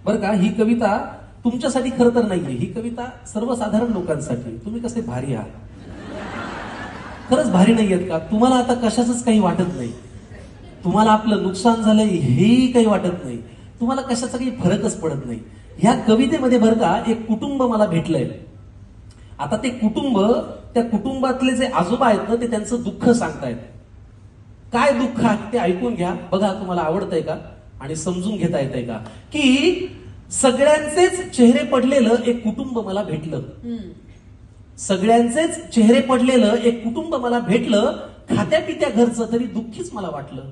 बरं का, ही कविता तुमच्यासाठी खरं तर नाहीये, ही कविता सर्वसाधारण लोकांसाठी. तुम्ही कसे भारी आहात, खरंच भारी नाहीयेत का? तुम्हाला आता कशाचंच काही वाटत नाही, तुम्हाला आपलं नुकसान झालंय हेही काही वाटत नाही, तुम्हाला कशाचा काही फरकच पडत नाही. ह्या कवितेमध्ये बरं का एक कुटुंब मला भेटलंय. आता ते कुटुंब, त्या कुटुंबातले जे आजोबा आहेत ना, ते त्यांचं दुःख सांगतायत. काय दुःख आहे ते ऐकून घ्या, बघा तुम्हाला आवडतंय का आणि समजून घेता येतंय का. की सगळ्यांचेच चेहरे पडलेलं एक कुटुंब मला भेटलं, सगळ्यांचेच चेहरे पडलेलं एक कुटुंब मला भेटलं, खात्या पित्या घरचं तरी दुःखीच मला वाटलं.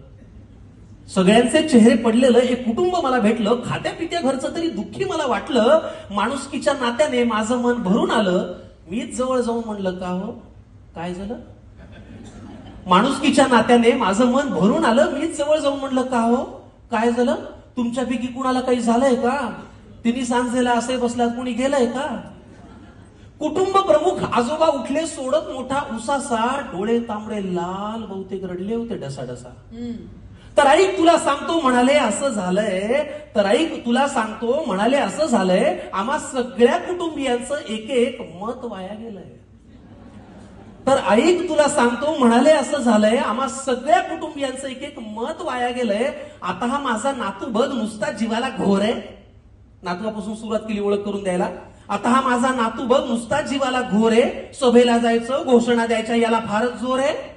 सगळ्यांचे चेहरे पडलेलं एक कुटुंब मला भेटलं, खात्या पित्या घरचं तरी दुःखी मला वाटलं. माणुसकीच्या नात्याने माझं मन भरून आलं, मीच जवळ जाऊन म्हणलं का हो काय झालं. माणुसकीच्या नात्याने माझं मन भरून आलं, मीच जवळ जाऊन म्हणलं का हो काय झालं. तुमच्यापैकी कुणाला काही झालंय का, तिन्ही सांजेला असे बसल्यात, कुणी गेलंय का. कुटुंब प्रमुख आजोबा उठले सोडत मोठा उसासा, डोळे तांबडे लाल, बहुतेक रडले होते डसाडसा. तर ऐक तुला सांगतो म्हणाले असं झालंय, तर ऐक तुला सांगतो म्हणाले असं झालंय, आम्हा सगळ्या कुटुंबियांचं एक एक मत वाया गेलंय. तर ऐक तुला सांगतो म्हणाले असं झालंय, आम्हा सगळ्या कुटुंबियांचं एक एक मत वाया गेलंय. आता हा माझा नातू बघ नुसता जीवाला घोर आहे. नातवापासून सुरुवात केली ओळख करून द्यायला. आता हा माझा नातू बघ नुसता जीवाला घोर आहे, सभेला जायचं, घोषणा द्यायच्या याला फारच जोर आहे.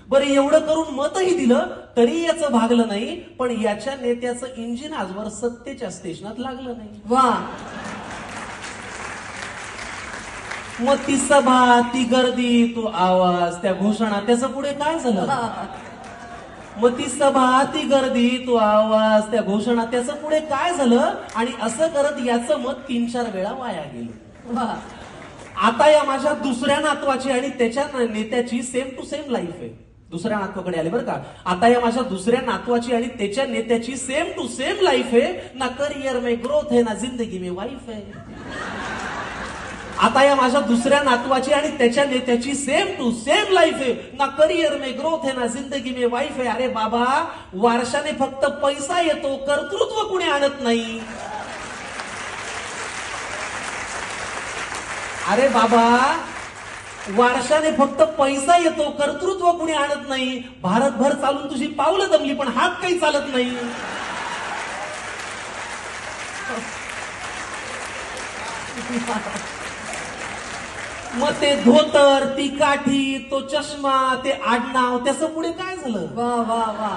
बरं एवढं करून मतही दिलं तरी याचं भागलं नाही, पण याच्या नेत्याचं इंजिन आजवर सत्तेच्या स्टेशनात लागलं नाही. वा. मग ती सभा, ती गर्दी, तो आवाज, त्या घोषणा, त्याचं पुढे काय झालं. मग ती सभा, ती गर्दी, तो आवाज, त्या घोषणा, त्याचं पुढे काय झालं. आणि असं करत याचं मत 3-4 वेळा वाया गेलं. आता या माझ्या दुसऱ्या नातवाची आणि त्याच्या नेत्याची सेम टू सेम लाईफ आहे. दुसऱ्या नातवाकडे आले बरं का. आता या माझ्या दुसऱ्या नातवाची आणि त्याच्या नेत्याची सेम टू सेम लाईफ आहे. ना करियर में ग्रोथ है, ना जिंदगी में वाईफ है. आता या माझ्या दुसऱ्या नातवाची आणि त्याच्या नेत्याची सेम टू सेम लाईफ आहे. ना करियर में ग्रोथ है, ना जिंदगी में वाईफ आहे. अरे बाबा, वारशाने फक्त पैसा येतो, कर्तृत्व कुणी आणत नाही. अरे बाबा, वारशाने फक्त पैसा येतो, कर्तृत्व कुणी आणत नाही. भारतभर चालून तुझी पावलं दमली पण हात काही चालत नाही. मग ते धोतर, ती काठी, तो चष्मा, ते आडनाव, त्याचं पुढे काय झालं. वा वा वा.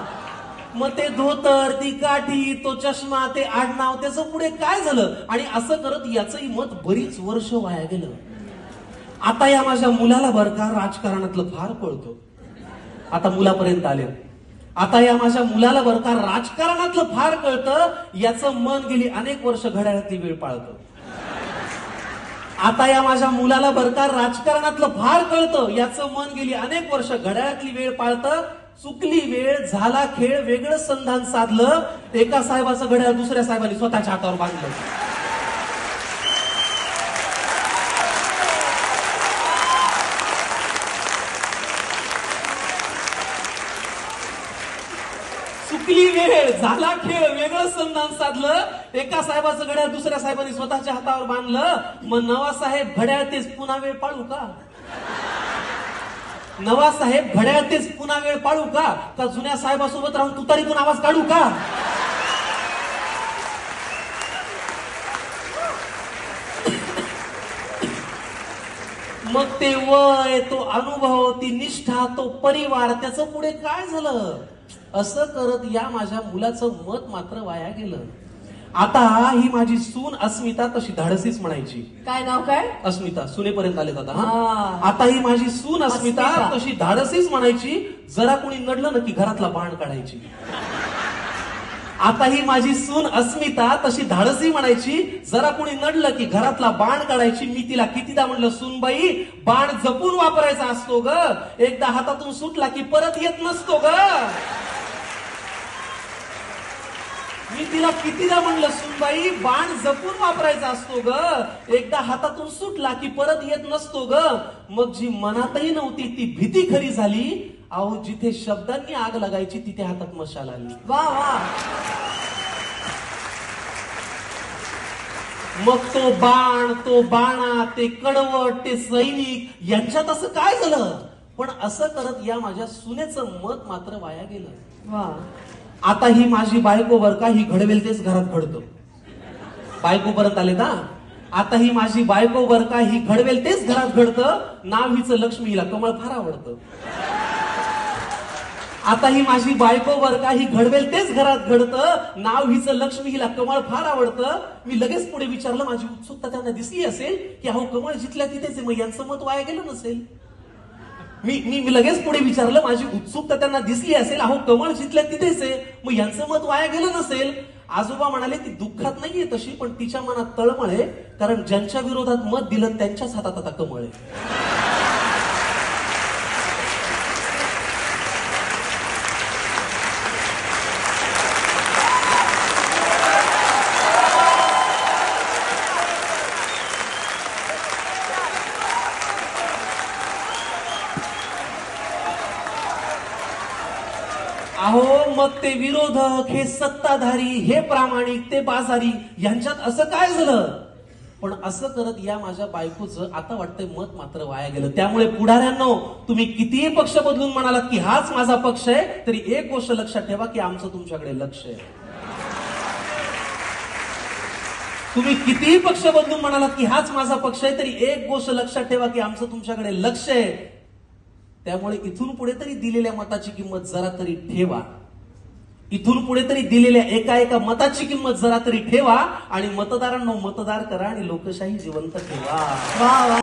मग ते धोतर, ती काठी, तो चष्मा, ते आडनाव, त्याचं पुढे काय झालं. आणि असं करत याचंही मत बरीच वर्ष वाया गेलं. आता या माझ्या मुलाला बरं का राजकारणातलं फार कळतं. आता मुलापर्यंत आले. आता या माझ्या मुलाला बरं का राजकारणातलं फार कळतं. याचं मन गेली अनेक वर्ष घड्याळातली वेळ पाळतं. आता या माझ्या मुलाला बरं का राजकारणातलं फार कळतं. याचं मन गेली अनेक वर्ष घड्याळातली वेळ पाळतं. चुकली वेळ, झाला खेळ, वेगळं संधान साधलं. एका साहेबाचं घड्याळ दुसऱ्या साहेबांनी स्वतःच्या हातावर बांधलं. चुकली वेळ, झाला खेळ, वेगळं संधान साधलं. एका साहेबाचं घड्याळ दुसऱ्या साहेबांनी स्वतःच्या हातावर बांधलं. मग नवा साहेब घड्याळ तेच पुन्हा वेळ पाळू का. नवा साहेब घड्याळ तेच पुन्हा वेळ पाळू का. का जुन्या साहेबासोबत राहून तुतारीतून आवाज काढू का. मग ते वय, तो अनुभव, ती निष्ठा, तो परिवार, त्याचं पुढे काय झालं. असं करत या माझ्या मुलाचं मत मात्र वाया गेलं. आता ही माझी सून अस्मिता तशी धाडसीच म्हणायची. काय नाव काय. अस्मिता. सुनेपर्यंत आले आता. आता ही माझी सून अस्मिता तशी धाडसीच म्हणायची. जरा कोणी नडलं ना की घरातला बाण काढायची. आता ही माझी सून अस्मिता तशी धाडसी म्हणायची. जरा कोणी नडलं की घरातला बाण काढायची. मी तिला कितीदा म्हणलं, सूनबाई बाण जपून वापरायचा असतो ग, एकदा हातातून सुटला की परत येत नसतो ग. मी तिला कितीदा म्हणलं, सूनबाई बाण जपून वापरायचा असतो ग, एकदा हातातून सुटला की परत येत नसतो ग. मग जी मनातही नव्हती ती भीती खरी झाली. अहो, जिथे शब्दांनी आग लागायची तिथे हातात मशाल आली. वा वा. मग तो बाण, तो बाणा, ते कडवट, ते सैनिक यांच्यात असं काय झालं? पण असं करत या माझ्या सुनेचं मत मात्र वाया गेलं. वा. आता ही माझी बायको बर का, ही घडवेल तेच घरात घडतं. बायको परत आले ना. आता ही माझी बायको बर का, ही घडवेल तेच घरात घडतं. नाव हिचं लक्ष्मी, हिला कमळ फार आवडतं. आता ही माझी बायको बर का, ही घडवेल तेच घरात घडतं. नाव हिचं लक्ष्मी, हिला कमळ फार आवडतं. मी लगेच पुढे विचारलं, माझी उत्सुकता त्यांना दिसली असेल की अहो कमळ जिथल्या तिथेच आहे, मग यांचं मत वाया गेलं नसेल. मी लगेच पुढे विचारलं, माझी उत्सुकता त्यांना दिसली असेल, अहो कमळ जिथल्या तिथेच आहे, मग यांचं मत वाया गेलं नसेल. आजोबा म्हणाले, ती दुःखात नाहीये तशी, पण तिच्या मनात तळमळ आहे, कारण ज्यांच्या विरोधात मत दिलं त्यांच्याच हातात आता कमळ आहे. अहो मग ते विरोधक, हे सत्ताधारी, हे प्रामाणिक, ते बाजारी, यांच्यात असं काय झालं? पण असं करत या माझ्या बायकोचं आता वाटतंय मत मात्र वाया गेलं. त्यामुळे पुढाऱ्यांनो, तुम्ही कितीही पक्ष बदलून म्हणालात की हाच माझा पक्ष आहे, तरी एक गोष्ट लक्षात ठेवा की आमचं तुमच्याकडे लक्ष आहे. तुम्ही कितीही पक्ष बदलून म्हणालात की हाच माझा पक्ष आहे, तरी एक गोष्ट लक्षात ठेवा की आमचं तुमच्याकडे लक्ष आहे. त्यामुळे इथून पुढे तरी दिलेल्या मताची किंमत जरा तरी ठेवा. इथून पुढे तरी दिलेल्या एका एका मताची किंमत जरा तरी ठेवा आणि मतदारांना मतदार करा आणि लोकशाही जिवंत ठेवा. वा वा.